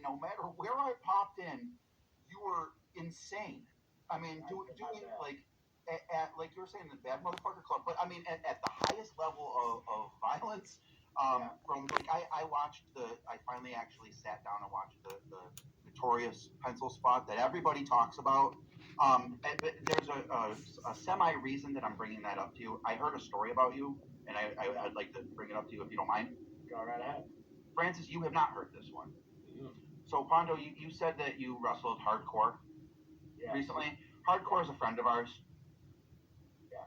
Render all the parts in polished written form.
no matter where I popped in, you were insane. I mean, doing like like you were saying the bad motherfucker club, but I mean at the highest level of violence. From like I watched I finally actually sat down and watched the notorious pencil spot that everybody talks about. But there's a semi reason that I'm bringing that up to you. I heard a story about you, and I'd like to bring it up to you if you don't mind. Go right ahead. Francis, you have not heard this one. Mm. So, Pondo, you said that you wrestled hardcore recently. Hardcore is a friend of ours. Yeah.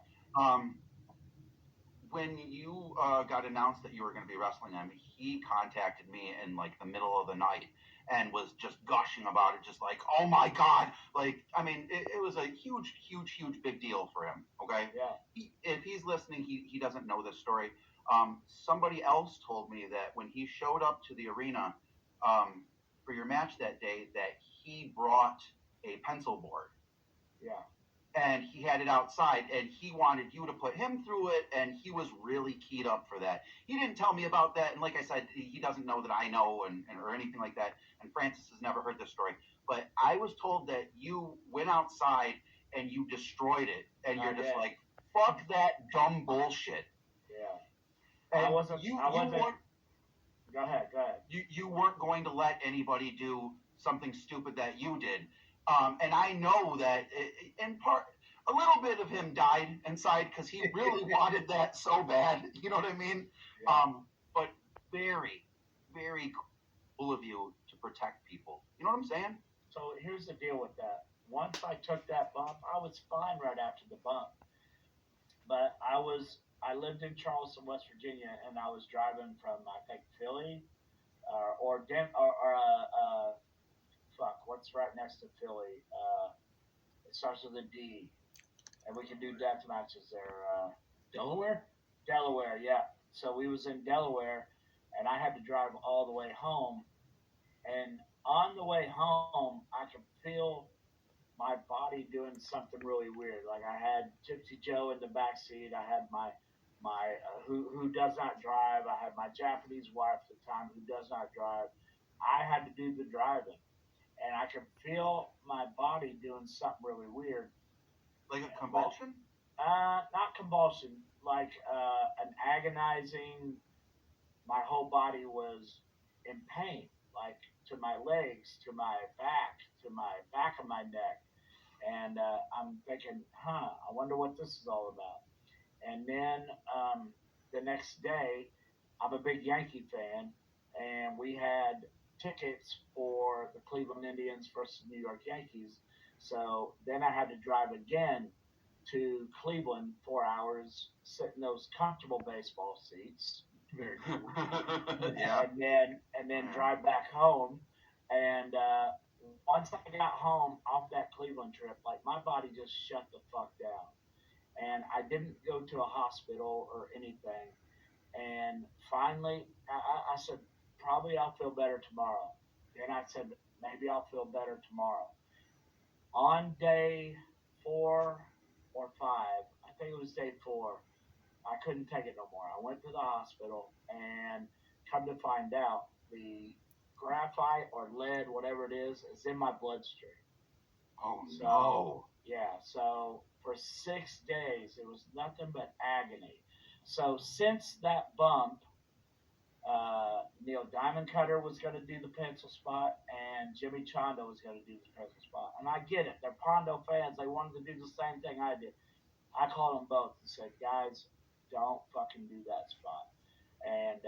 When you got announced that you were going to be wrestling him, he contacted me in like the middle of the night and was just gushing about it, just like, oh my God. Like, I mean, it was a huge, huge, huge big deal for him. Okay. Yeah. If he's listening, he doesn't know this story. Somebody else told me that when he showed up to the arena for your match that day, that he brought a pencil board. Yeah. And he had it outside, and he wanted you to put him through it, and he was really keyed up for that. He didn't tell me about that, and like I said, he doesn't know that I know or anything like that, and Francis has never heard this story. But I was told that you went outside and you destroyed it, and you're just like, fuck that dumb bullshit. Yeah. And I wasn't. Go ahead. You weren't going to let anybody do something stupid that you did. And I know that in part, a little bit of him died inside because he really wanted that so bad. You know what I mean? Yeah. But very, very cool of you to protect people. You know what I'm saying? So here's the deal with that. Once I took that bump, I was fine right after the bump. But I lived in Charleston, West Virginia, and I was driving from, I think, Philly fuck, what's right next to Philly? It starts with a D, and we can do death matches there. Delaware? Delaware, yeah. So we was in Delaware, and I had to drive all the way home. And on the way home, I could feel my body doing something really weird. Like I had Gypsy Joe in the back seat. I had my who does not drive. I had my Japanese wife at the time who does not drive. I had to do the driving, and I could feel my body doing something really weird. Like a convulsion? Not convulsion. Like an agonizing. My whole body was in pain, like to my legs, to my back of my neck, and I'm thinking, I wonder what this is all about. And then the next day, I'm a big Yankee fan, and we had tickets for the Cleveland Indians versus New York Yankees. So then I had to drive again to Cleveland 4 hours, sit in those comfortable baseball seats. Very cool. Yeah. And then drive back home. And once I got home off that Cleveland trip, like my body just shut the fuck down. And I didn't go to a hospital or anything. And finally, I said, probably I'll feel better tomorrow. Then I said, maybe I'll feel better tomorrow. On day 4 or 5, I think it was day 4, I couldn't take it no more. I went to the hospital and come to find out the graphite or lead, whatever it is in my bloodstream. Oh, So, no. yeah, so for 6 days, it was nothing but agony. So since that bump, Neil Diamond Cutter was going to do the pencil spot, and Jimmy Chondo was going to do the pencil spot. And I get it. They're Pondo fans. They wanted to do the same thing I did. I called them both and said, guys, don't fucking do that spot. And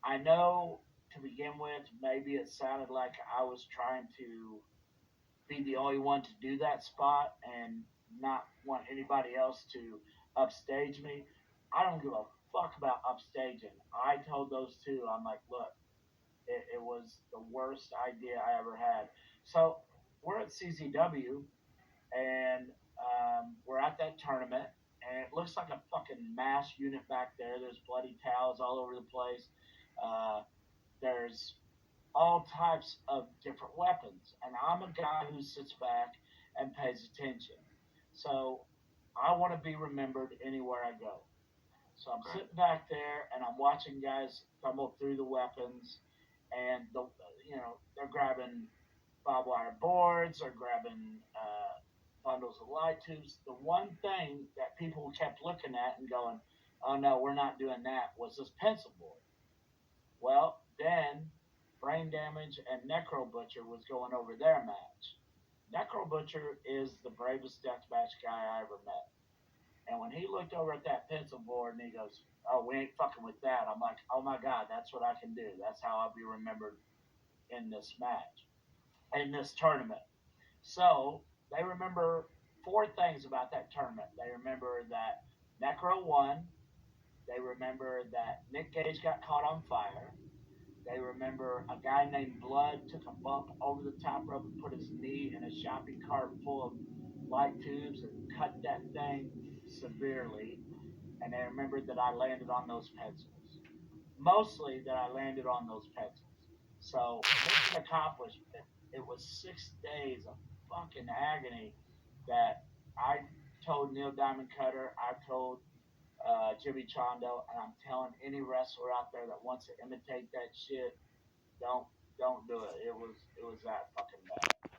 I know to begin with, maybe it sounded like I was trying to be the only one to do that spot and not want anybody else to upstage me. I don't give a fuck about upstaging. I told those two, I'm like, look, it was the worst idea I ever had. So we're at CZW, and we're at that tournament, and it looks like a fucking mass unit back there. There's bloody towels all over the place. There's all types of different weapons, and I'm a guy who sits back and pays attention. So I want to be remembered anywhere I go. So I'm sitting back there and I'm watching guys fumble through the weapons, and they're grabbing barbed wire boards or grabbing bundles of light tubes. The one thing that people kept looking at and going, "Oh no, we're not doing that," was this pencil board. Well, then Brain Damage and Necro Butcher was going over their match. Necro Butcher is the bravest deathmatch guy I ever met. And when he looked over at that pencil board and he goes, "Oh, we ain't fucking with that," I'm like, "Oh my God, that's what I can do. That's how I'll be remembered in this match, in this tournament." So they remember four things about that tournament. They remember that Necro won. They remember that Nick Gage got caught on fire. They remember a guy named Blood took a bump over the top rope and put his knee in a shopping cart full of light tubes and cut that thing severely. And they remembered that I landed on those pencils. Mostly that I landed on those pencils. So, mission accomplished. It was 6 days of fucking agony that I told Neil Diamond Cutter, I told Jimmy Chondo, and I'm telling any wrestler out there that wants to imitate that shit, don't do it. It was that fucking bad.